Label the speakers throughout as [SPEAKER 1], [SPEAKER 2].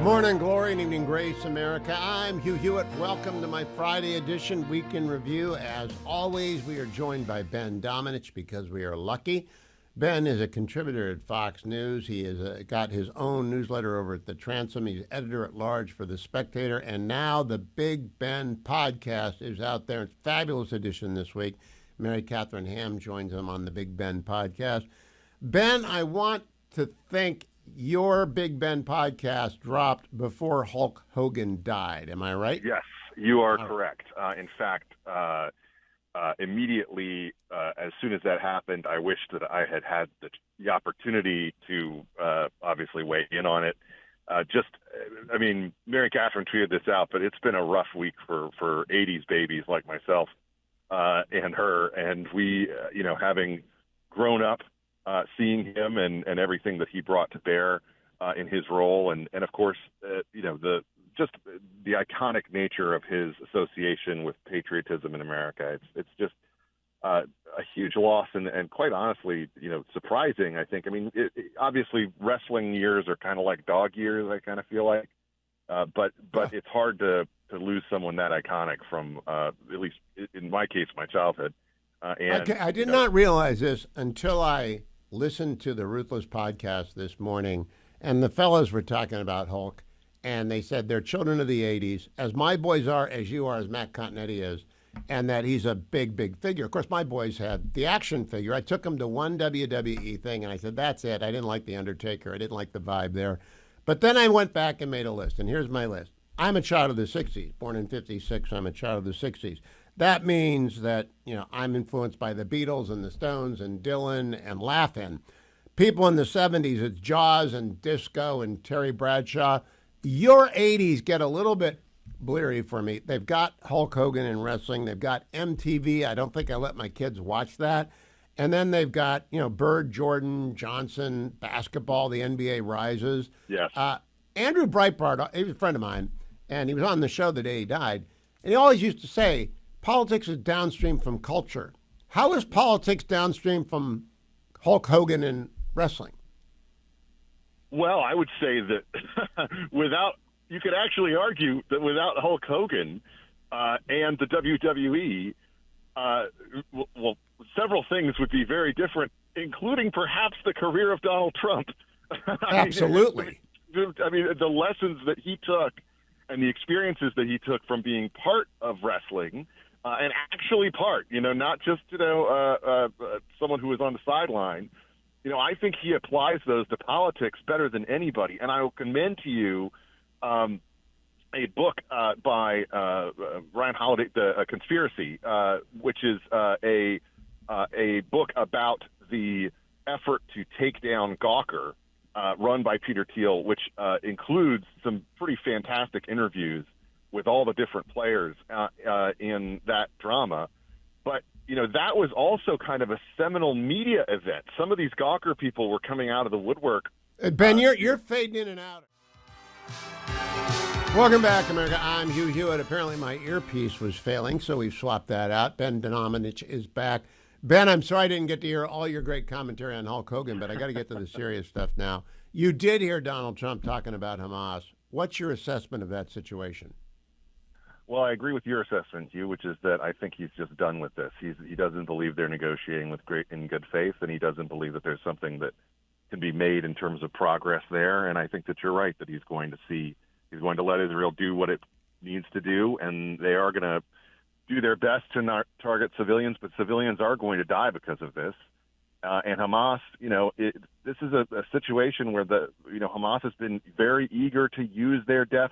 [SPEAKER 1] Morning glory and evening grace, America. I'm Hugh Hewitt. Welcome to my Friday edition Week in Review. As always, we are joined by Ben Domenech because we are lucky. Ben is a contributor at Fox News. He has got his own newsletter over at The Transom. He's editor-at-large for The Spectator. And now the Big Ben podcast is out there. It's a fabulous edition this week. Mary Catherine Ham joins him on the Big Ben podcast. Ben, I want to think your Big Ben podcast dropped before Hulk Hogan died. Am I right?
[SPEAKER 2] Yes, you are correct. In fact, immediately as soon as that happened, I wished that I had had the opportunity to obviously weigh in on it. Mary Catherine tweeted this out, but it's been a rough week for 80s babies like myself and her. And we, having grown up, seeing him and everything that he brought to bear in his role, and of course, the iconic nature of his association with patriotism in America. It's just a huge loss, and quite honestly, surprising. I think. Obviously, wrestling years are kind of like dog years. I kind of feel like, but it's hard to lose someone that iconic from at least in my case, my childhood.
[SPEAKER 1] I did not realize this until I listened to the Ruthless podcast this morning, and the fellas were talking about Hulk, and they said they're children of the 80s, as my boys are, as you are, as Matt Continetti is, and that he's a big, big figure. Of course, my boys had the action figure. I took them to one WWE thing, and I said, that's it. I didn't like The Undertaker. I didn't like the vibe there. But then I went back and made a list, and here's my list. I'm a child of the 60s, born in 56, so I'm a child of the 60s. That means that, I'm influenced by the Beatles and the Stones and Dylan and Laugh-In. People in the 70s, it's Jaws and disco and Terry Bradshaw. Your 80s get a little bit bleary for me. They've got Hulk Hogan in wrestling. They've got MTV. I don't think I let my kids watch that. And then they've got, Bird, Jordan, Johnson, basketball, the NBA rises.
[SPEAKER 2] Yes.
[SPEAKER 1] Andrew Breitbart, he was a friend of mine, and he was on the show the day he died. And he always used to say, politics is downstream from culture. How is politics downstream from Hulk Hogan and wrestling?
[SPEAKER 2] Well, I would say that you could actually argue that without Hulk Hogan and the WWE, several things would be very different, including perhaps the career of Donald Trump.
[SPEAKER 1] Absolutely.
[SPEAKER 2] The lessons that he took and the experiences that he took from being part of wrestling, and actually not just, someone who was on the sideline. I think he applies those to politics better than anybody. And I will commend to you a book by Ryan Holiday, A Conspiracy, which is a book about the effort to take down Gawker, run by Peter Thiel, which includes some pretty fantastic interviews with all the different players in that drama. But, that was also kind of a seminal media event. Some of these Gawker people were coming out of the woodwork.
[SPEAKER 1] Ben, you're fading in and out. Welcome back, America. I'm Hugh Hewitt. Apparently my earpiece was failing, so we've swapped that out. Ben Domenech is back. Ben, I'm sorry I didn't get to hear all your great commentary on Hulk Hogan, but I got to get to the serious stuff now. You did hear Donald Trump talking about Hamas. What's your assessment of that situation?
[SPEAKER 2] Well, I agree with your assessment, Hugh, which is that I think he's just done with this. He doesn't believe they're negotiating in good faith, and he doesn't believe that there's something that can be made in terms of progress there. And I think that you're right, that he's going to let Israel do what it needs to do, and they are going to do their best to not target civilians, but civilians are going to die because of this. And Hamas, this is a situation where Hamas has been very eager to use their death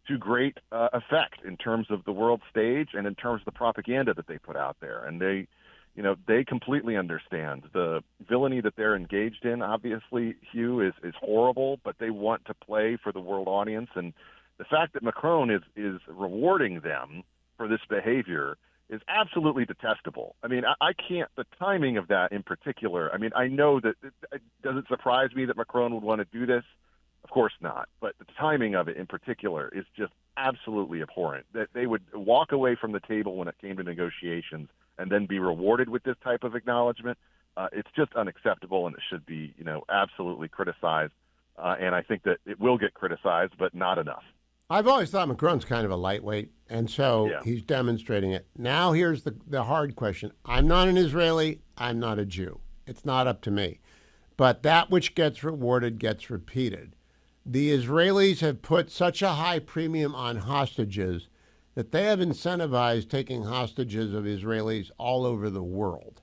[SPEAKER 2] to great effect in terms of the world stage and in terms of the propaganda that they put out there. And they completely understand the villainy that they're engaged in. Obviously, Hugh, is horrible, but they want to play for the world audience. And the fact that Macron is rewarding them for this behavior is absolutely detestable. I can't, the timing of that in particular, I know that it doesn't surprise me that Macron would want to do this. Of course not. But the timing of it in particular is just absolutely abhorrent. That they would walk away from the table when it came to negotiations and then be rewarded with this type of acknowledgement. It's just unacceptable, and it should be, absolutely criticized and I think that it will get criticized, but not enough.
[SPEAKER 1] I've always thought Macron's kind of a lightweight, and so
[SPEAKER 2] Yeah.
[SPEAKER 1] he's demonstrating it. Now here's the hard question. I'm not an Israeli. I'm not a Jew. It's not up to me. But that which gets rewarded gets repeated. The Israelis have put such a high premium on hostages that they have incentivized taking hostages of Israelis all over the world.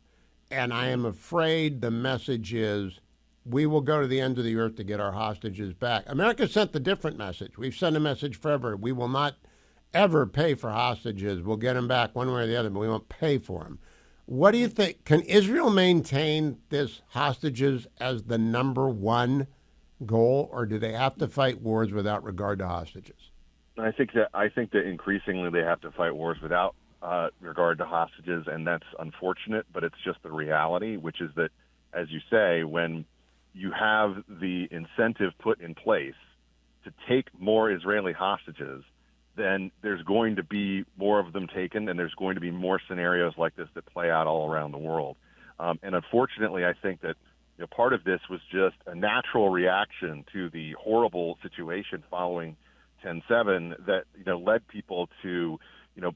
[SPEAKER 1] And I am afraid the message is we will go to the ends of the earth to get our hostages back. America sent the different message. We've sent a message forever. We will not ever pay for hostages. We'll get them back one way or the other, but we won't pay for them. What do you think? Can Israel maintain this hostages as the number one goal, or do they have to fight wars without regard to hostages?
[SPEAKER 2] I think that increasingly they have to fight wars without regard to hostages, and that's unfortunate, but it's just the reality, which is that, as you say, when you have the incentive put in place to take more Israeli hostages, then there's going to be more of them taken, and there's going to be more scenarios like this that play out all around the world. And unfortunately, I think that part of this was just a natural reaction to the horrible situation following 10/7 that led people to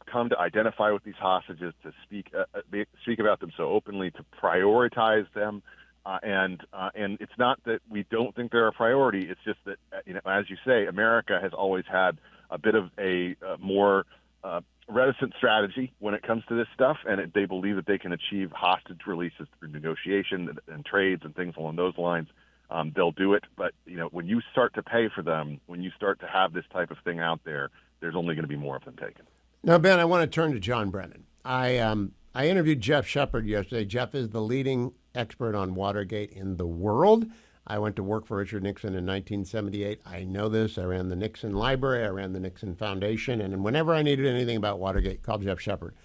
[SPEAKER 2] come to identify with these hostages, to speak about them so openly, to prioritize them. And it's not that we don't think they're a priority. It's just that, as you say, America has always had a bit of a more reticent strategy when it comes to this stuff, and they believe that they can achieve hostage releases through negotiation and trades and things along those lines. They'll do it. But, when you start to pay for them, when you start to have this type of thing out there, there's only going to be more of them taken.
[SPEAKER 1] Now, Ben, I want to turn to John Brennan. I interviewed Jeff Shepard yesterday. Jeff is the leading expert on Watergate in the world. I went to work for Richard Nixon in 1978. I know this. I ran the Nixon Library. I ran the Nixon Foundation. And whenever I needed anything about Watergate, called Jeff Shepard.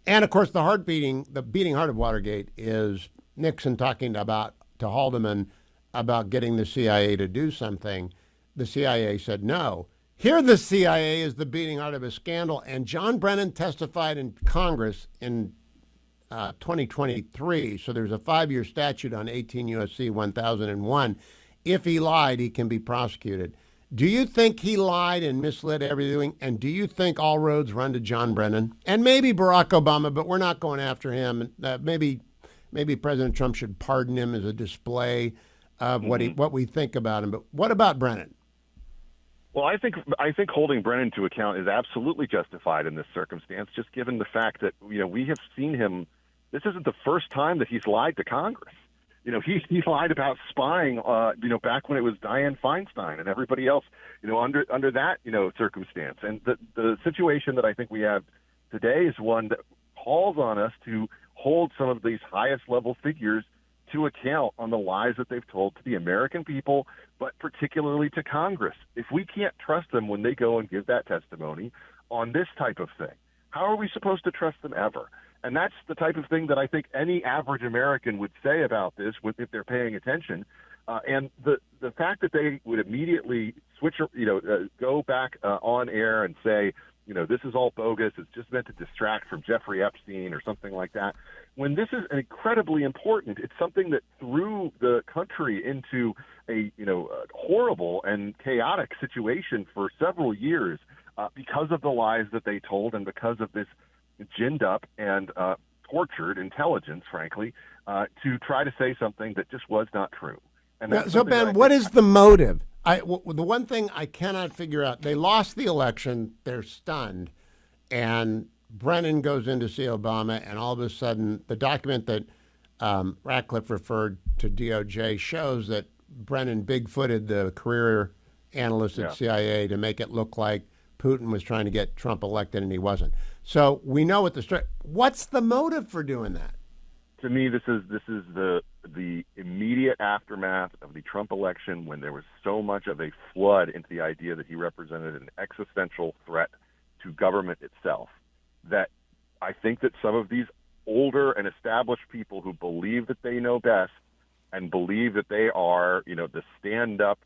[SPEAKER 1] And, of course, the beating heart of Watergate is Nixon talking to Haldeman about getting the CIA to do something. The CIA said no. Here the CIA is the beating heart of a scandal. And John Brennan testified in Congress in 2023, so there's a 5-year statute on 18 U.S.C. 1001. If he lied, he can be prosecuted. Do you think he lied and misled everything? And do you think all roads run to John Brennan? And maybe Barack Obama, but we're not going after him. Maybe President Trump should pardon him as a display of what we think about him. But what about Brennan?
[SPEAKER 2] Well, I think holding Brennan to account is absolutely justified in this circumstance, just given the fact that we have seen him. This isn't the first time that he's lied to Congress. He lied about spying, back when it was Dianne Feinstein and everybody else, under that, circumstance. And the situation that I think we have today is one that calls on us to hold some of these highest level figures to account on the lies that they've told to the American people, but particularly to Congress. If we can't trust them when they go and give that testimony on this type of thing, how are we supposed to trust them ever? And that's the type of thing that I think any average American would say about this if they're paying attention. And the fact that they would immediately switch, go back on air and say, this is all bogus, it's just meant to distract from Jeffrey Epstein or something like that, when this is incredibly important. It's something that threw the country into a horrible and chaotic situation for several years because of the lies that they told and because of this ginned up and tortured intelligence, frankly, to try to say something that just was not true. And
[SPEAKER 1] so, Ben, what is the motive? The one thing I cannot figure out, they lost the election, they're stunned, and Brennan goes in to see Obama, and all of a sudden the document that Ratcliffe referred to DOJ shows that Brennan bigfooted the career analyst at CIA to make it look like Putin was trying to get Trump elected, and he wasn't. So we know what what's the motive for doing that?
[SPEAKER 2] To me, this is the immediate aftermath of the Trump election, when there was so much of a flood into the idea that he represented an existential threat to government itself, that I think that some of these older and established people who believe that they know best and believe that they are, the stand-up,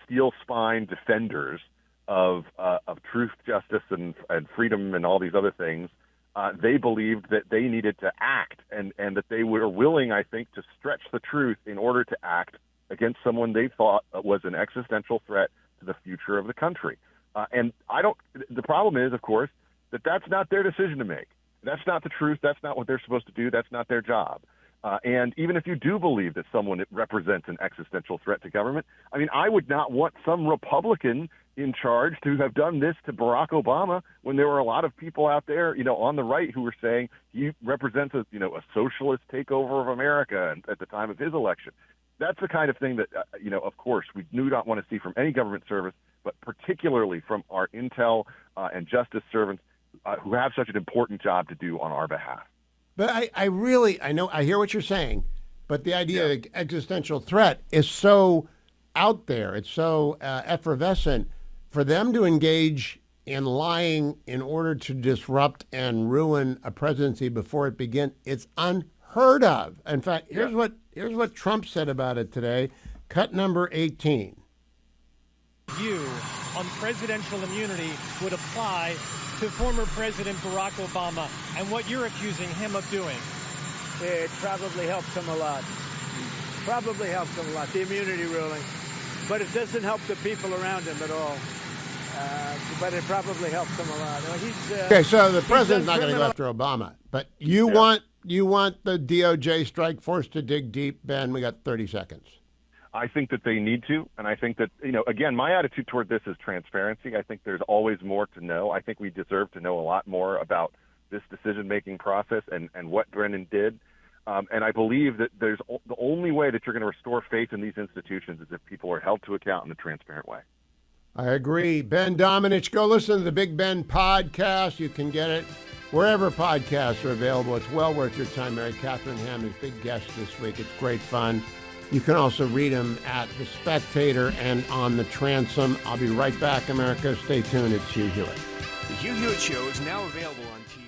[SPEAKER 2] steel-spine defenders of truth, justice, and freedom, and all these other things, they believed that they needed to act, and that they were willing, I think, to stretch the truth in order to act against someone they thought was an existential threat to the future of the country. And the problem is, of course, that that's not their decision to make. That's not the truth. That's not what they're supposed to do. That's not their job. And even if you do believe that someone represents an existential threat to government, I mean, I would not want some Republican in charge to have done this to Barack Obama when there were a lot of people out there, on the right who were saying he represents a socialist takeover of America at the time of his election. That's the kind of thing that, of course, we do not want to see from any government service, but particularly from our intel and justice servants who have such an important job to do on our behalf.
[SPEAKER 1] But I hear what you're saying, but the idea of existential threat is so out there. It's so effervescent for them to engage in lying in order to disrupt and ruin a presidency before it begins. It's unheard of. In fact, here's what Trump said about it today. Cut number 18.
[SPEAKER 3] View on presidential immunity would apply to former President Barack Obama and what you're accusing him of doing.
[SPEAKER 4] It probably helps him a lot. Probably helps him a lot, the immunity ruling. But it doesn't help the people around him at all. But it probably helps him a lot.
[SPEAKER 1] Okay, so the president's not going to go after Obama, but you want the DOJ strike force to dig deep. Ben, we got 30 seconds.
[SPEAKER 2] I think that they need to, and I think that, again, my attitude toward this is transparency. I think there's always more to know. I think we deserve to know a lot more about this decision-making process and what Brennan did. And I believe that the only way that you're going to restore faith in these institutions is if people are held to account in a transparent way.
[SPEAKER 1] I agree. Ben Domenech, go listen to the Big Ben podcast. You can get it wherever podcasts are available. It's well worth your time. Mary Catherine Ham is big guest this week. It's great fun. You can also read him at The Spectator and on The Transom. I'll be right back, America. Stay tuned. It's Hugh Hewitt.
[SPEAKER 5] The Hugh Hewitt Show is now available on TV.